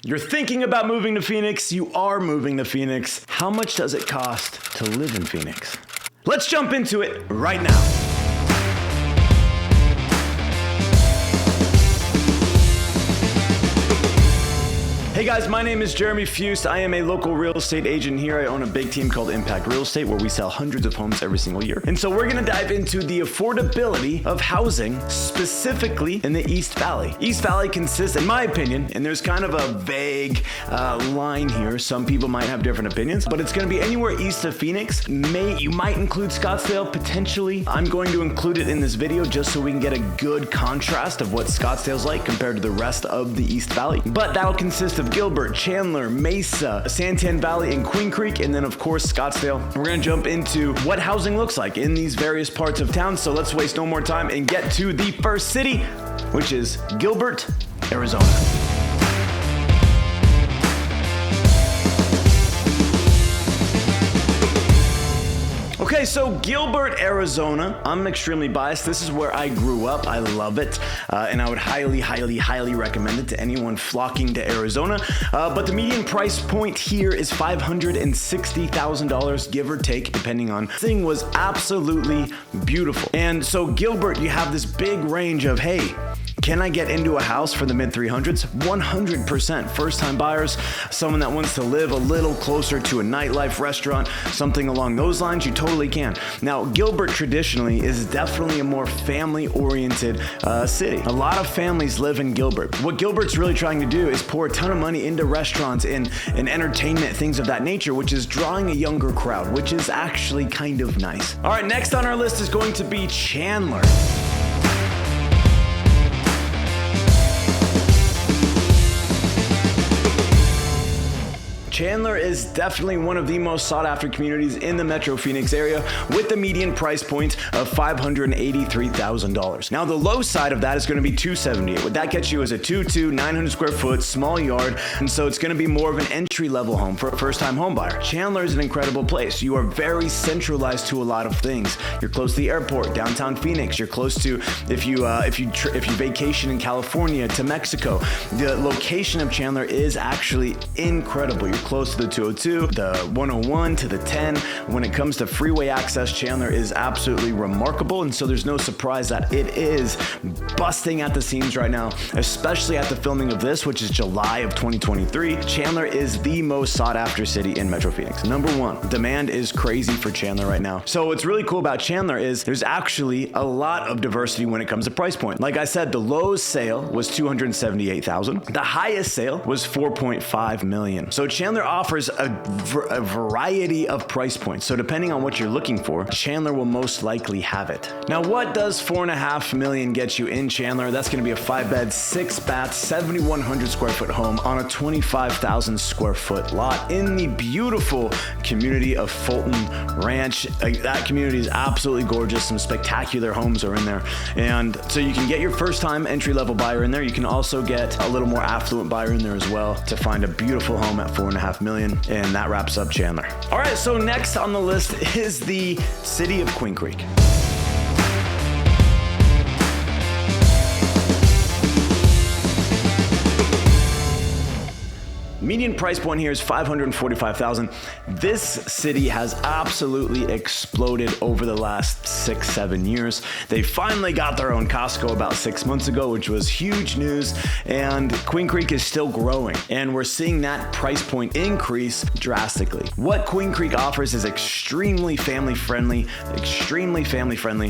You're thinking about moving to Phoenix, you are moving to Phoenix. How much does it cost to live in Phoenix? Let's jump into it right now. Hey guys, my name is Jeremy Fuhst. I am a local real estate agent here. I own a big team called Impact Real Estate where we sell hundreds of homes every single year. And so we're gonna dive into the affordability of housing, specifically in the East Valley. East Valley consists, in my opinion, and there's kind of a vague line here. Some people might have different opinions, but it's gonna be anywhere east of Phoenix. You might include Scottsdale, potentially. I'm going to include it in this video just so we can get a good contrast of what Scottsdale's like compared to the rest of the East Valley. But that'll consist of Gilbert, Chandler, Mesa, Santan Valley, and Queen Creek, and then of course Scottsdale. We're gonna jump into what housing looks like in these various parts of town, so let's waste no more time and get to the first city, which is Gilbert, Arizona. Okay, so Gilbert, Arizona. I'm extremely biased. This is where I grew up. I love it. And I would highly recommend it to anyone flocking to Arizona. But the median price point here is $560,000, give or take, depending on. This thing was absolutely beautiful. And so Gilbert, you have this big range of, hey, can I get into a house for the mid 300s? 100%. First time buyers, someone that wants to live a little closer to a nightlife restaurant, something along those lines, you totally can. Now, Gilbert traditionally is definitely a more family oriented city. A lot of families live in Gilbert. What Gilbert's really trying to do is pour a ton of money into restaurants and entertainment, things of that nature, which is drawing a younger crowd, which is actually kind of nice. All right, next on our list is going to be Chandler. Chandler is definitely one of the most sought after communities in the Metro Phoenix area with the median price point of $583,000. Now the low side of that is going to be $278,000. What that gets you is a 2.2, 900 square foot, small yard, and so it's going to be more of an entry level home for a first time home buyer. Chandler is an incredible place. You are very centralized to a lot of things. You're close to the airport, downtown Phoenix. You're close to, if you vacation in California, to Mexico. The location of Chandler is actually incredible. You're close to the 202, the 101 to the 10. When it comes to freeway access, Chandler is absolutely remarkable, and so there's no surprise that it is busting at the seams right now, especially at the filming of this, which is July of 2023. Chandler is the most sought after city in Metro Phoenix. Number one, demand is crazy for Chandler right now. So what's really cool about Chandler is there's actually a lot of diversity when it comes to price point. Like I said, the lowest sale was $278,000. The highest sale was $4.5 million. So Chandler offers a variety of price points. So depending on what you're looking for, Chandler will most likely have it. Now, what does $4.5 million get you in Chandler? That's going to be a 5-bed, 6-bath, 7,100 square foot home on a 25,000 square foot lot in the beautiful community of Fulton Ranch. That community is absolutely gorgeous. Some spectacular homes are in there. And so you can get your first time entry level buyer in there. You can also get a little more affluent buyer in there as well to find a beautiful home at $4.5 million, and that wraps up Chandler. All right, so next on the list is the city of Queen Creek. Median price point here is $545,000. This city has absolutely exploded over the last 6-7 years. They finally got their own Costco about 6 months ago, which was huge news, and Queen Creek is still growing, and we're seeing that price point increase drastically. What Queen Creek offers is extremely family friendly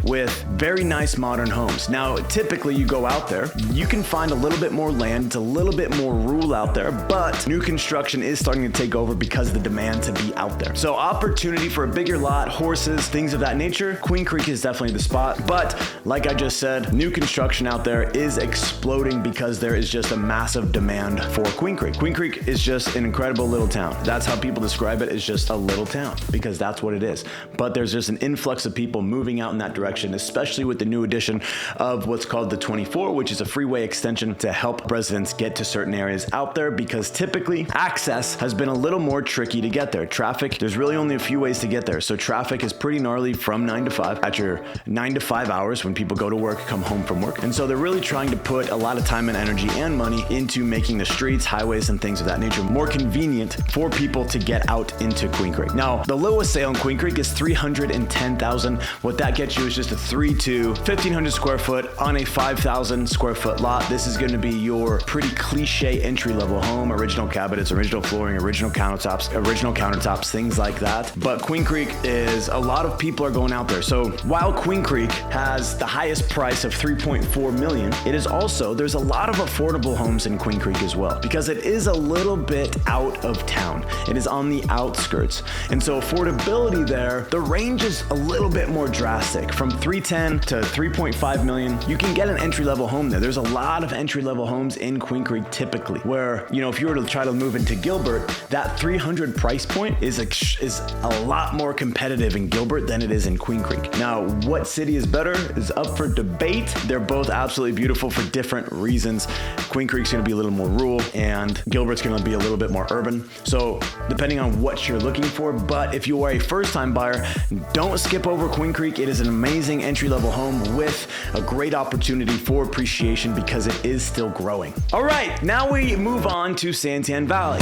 with very nice modern homes. Now, typically you go out there, you can find a little bit more land, it's a little bit more rural out there, but new construction is starting to take over because of the demand to be out there. So opportunity for a bigger lot, horses, things of that nature, Queen Creek is definitely the spot. But like I just said, new construction out there is exploding because there is just a massive demand for Queen Creek. Queen Creek is just an incredible little town. That's how people describe it, is just a little town, because that's what it is. But there's just an influx of people moving out in that direction, especially with the new addition of what's called the 24, which is a freeway extension to help residents get to certain areas out there, because typically specifically, access has been a little more tricky to get there. Traffic, there's really only a few ways to get there. So traffic is pretty gnarly from 9 to 5 at your 9 to 5 hours when people go to work, come home from work. And so they're really trying to put a lot of time and energy and money into making the streets, highways, and things of that nature more convenient for people to get out into Queen Creek. Now, the lowest sale in Queen Creek is $310,000. What that gets you is just a 3-2, 1,500 square foot on a 5,000 square foot lot. This is going to be your pretty cliche entry-level home, original cabinets, original flooring, original countertops, things like that. But Queen Creek is, a lot of people are going out there. So while Queen Creek has the highest price of $3.4 million, it is also, there's a lot of affordable homes in Queen Creek as well, because it is a little bit out of town. It is on the outskirts. And so affordability there, the range is a little bit more drastic. From $310 to $3.5 million, you can get an entry-level home there. There's a lot of entry-level homes in Queen Creek typically, where, you know, if you were to try to move into Gilbert, that 300 price point is a lot more competitive in Gilbert than it is in Queen Creek. Now, what city is better is up for debate. They're both absolutely beautiful for different reasons. Queen Creek's gonna be a little more rural and Gilbert's gonna be a little bit more urban. So depending on what you're looking for, but if you are a first-time buyer, don't skip over Queen Creek. It is an amazing entry-level home with a great opportunity for appreciation because it is still growing. All right, now we move on to Santan Valley.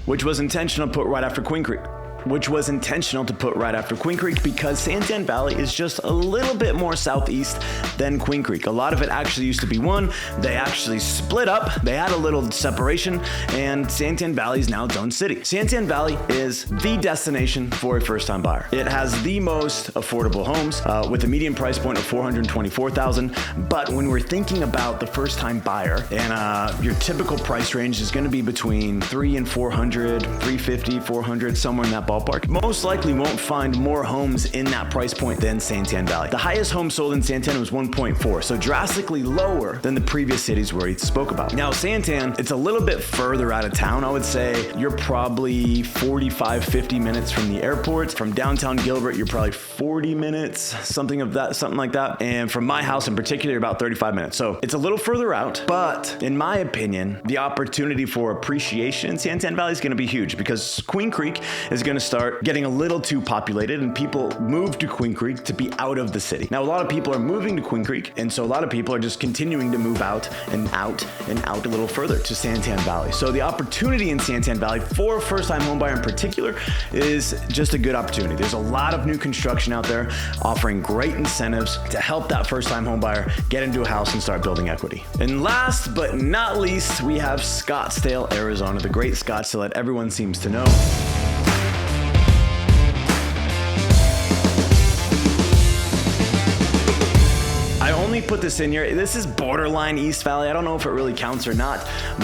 Which was intentional to put right after Queen Creek. Because Santan Valley is just a little bit more southeast than Queen Creek. A lot of it actually used to be one. They actually split up. They had a little separation, and Santan Valley is now its own city. Santan Valley is the destination for a first-time buyer. It has the most affordable homes with a median price point of $424,000. But when we're thinking about the first-time buyer, and your typical price range is going to be between $300,000 and $400,000, $350,000, $400,000, somewhere in that ballpark, most likely won't find more homes in that price point than Santan Valley. The highest home sold in Santan was 1.4, so drastically lower than the previous cities where he spoke about. Now, Santan, it's a little bit further out of town. I would say you're probably 45, 50 minutes from the airport. From downtown Gilbert, you're probably 40 minutes, something like that. And from my house in particular, you're about 35 minutes. So it's a little further out, but in my opinion, the opportunity for appreciation in Santan Valley is going to be huge because Queen Creek is going to start getting a little too populated and people move to Queen Creek to be out of the city. Now, a lot of people are moving to Queen Creek, and so a lot of people are just continuing to move out and out and out a little further to Santan Valley. So the opportunity in Santan Valley for a first-time homebuyer in particular is just a good opportunity. There's a lot of new construction out there offering great incentives to help that first-time homebuyer get into a house and start building equity. And last but not least, we have Scottsdale, Arizona, the great Scottsdale that everyone seems to know. Put this in here. This is borderline East Valley. I don't know if it really counts or not,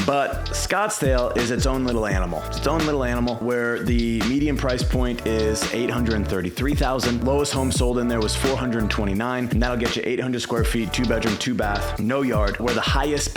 but Scottsdale is its own little animal. It's its own little animal where the median price point is $833,000. Lowest home sold in there was $429,000, and that'll get you 800 square feet, 2-bedroom, 2-bath, no yard. Where the highest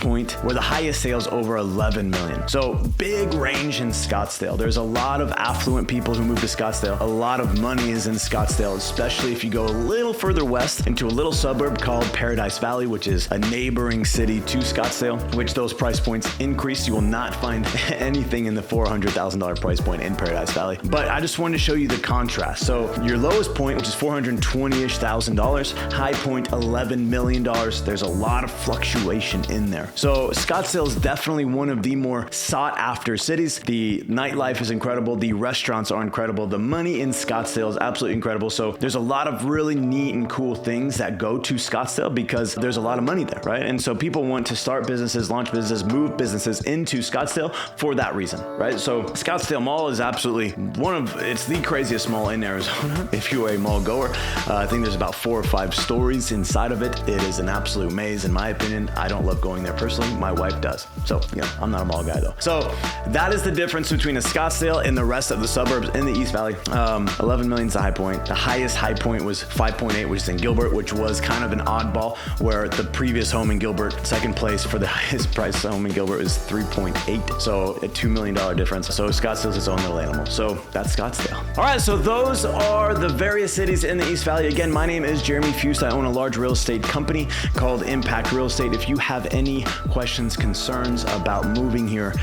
sales over $11 million. So big range in Scottsdale. There's a lot of affluent people who move to Scottsdale. A lot of money is in Scottsdale, especially if you go a little further west into a little suburb called Paradise Valley, which is a neighboring city to Scottsdale, which those price points increase. You will not find anything in the $400,000 price point in Paradise Valley. But I just wanted to show you the contrast. So your lowest point, which is $420,000, high point $11 million. There's a lot of fluctuation in there. So Scottsdale is definitely one of the more sought after cities. The nightlife is incredible. The restaurants are incredible. The money in Scottsdale is absolutely incredible. So there's a lot of really neat and cool things that go to Scottsdale because there's a lot of money there, right? And so people want to start businesses, launch businesses, move businesses into Scottsdale for that reason, right? So Scottsdale Mall is absolutely it's the craziest mall in Arizona. If you are a mall goer, I think there's about 4 or 5 stories inside of it. It is an absolute maze, in my opinion. I don't love going there personally. My wife does. So, I'm not a mall guy though. So that is the difference between a Scottsdale and the rest of the suburbs in the East Valley. 11 million is the high point. The highest high point was 5.8, which is in Gilbert, which was kind of an oddball. where the previous home in Gilbert, second place for the highest price home in Gilbert, is 3.8. So a $2 million difference. So Scottsdale's its own little animal. So that's Scottsdale. All right, so those are the various cities in the East Valley. Again, my name is Jeremy Fuhst. I own a large real estate company called Impact Real Estate. If you have any questions, concerns about moving here,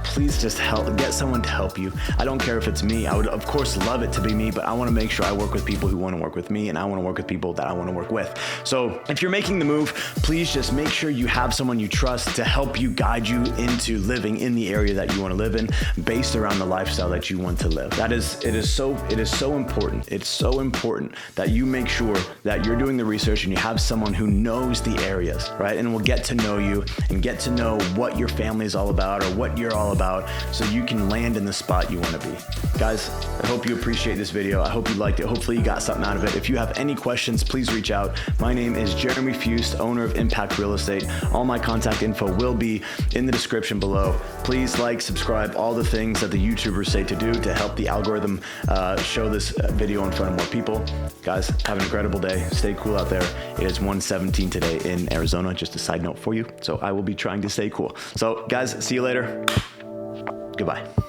please just get someone to help you. I don't care if it's me. I would, of course, love it to be me, but I want to make sure I work with people who want to work with me, and I want to work with people that I want to work with. So if you're making the move, please just make sure you have someone you trust to help you, guide you into living in the area that you want to live in, based around the lifestyle that you want to live. It is so important. It's so important that you make sure that you're doing the research and you have someone who knows the areas, right? And will get to know you and get to know what your family is all about or what you're all about, so you can land in the spot you want to be. Guys, I hope you appreciate this video. I hope you liked it. Hopefully you got something out of it. If you have any questions, please reach out. My name is Jeremy Fuhst, owner of Impact Real Estate. All my contact info will be in the description below. Please like, subscribe, all the things that the YouTubers say to do to help the algorithm show this video in front of more people. Guys, have an incredible day. Stay cool out there. It is 1:17 today in Arizona. Just a side note for you. So I will be trying to stay cool. So guys, see you later. Goodbye.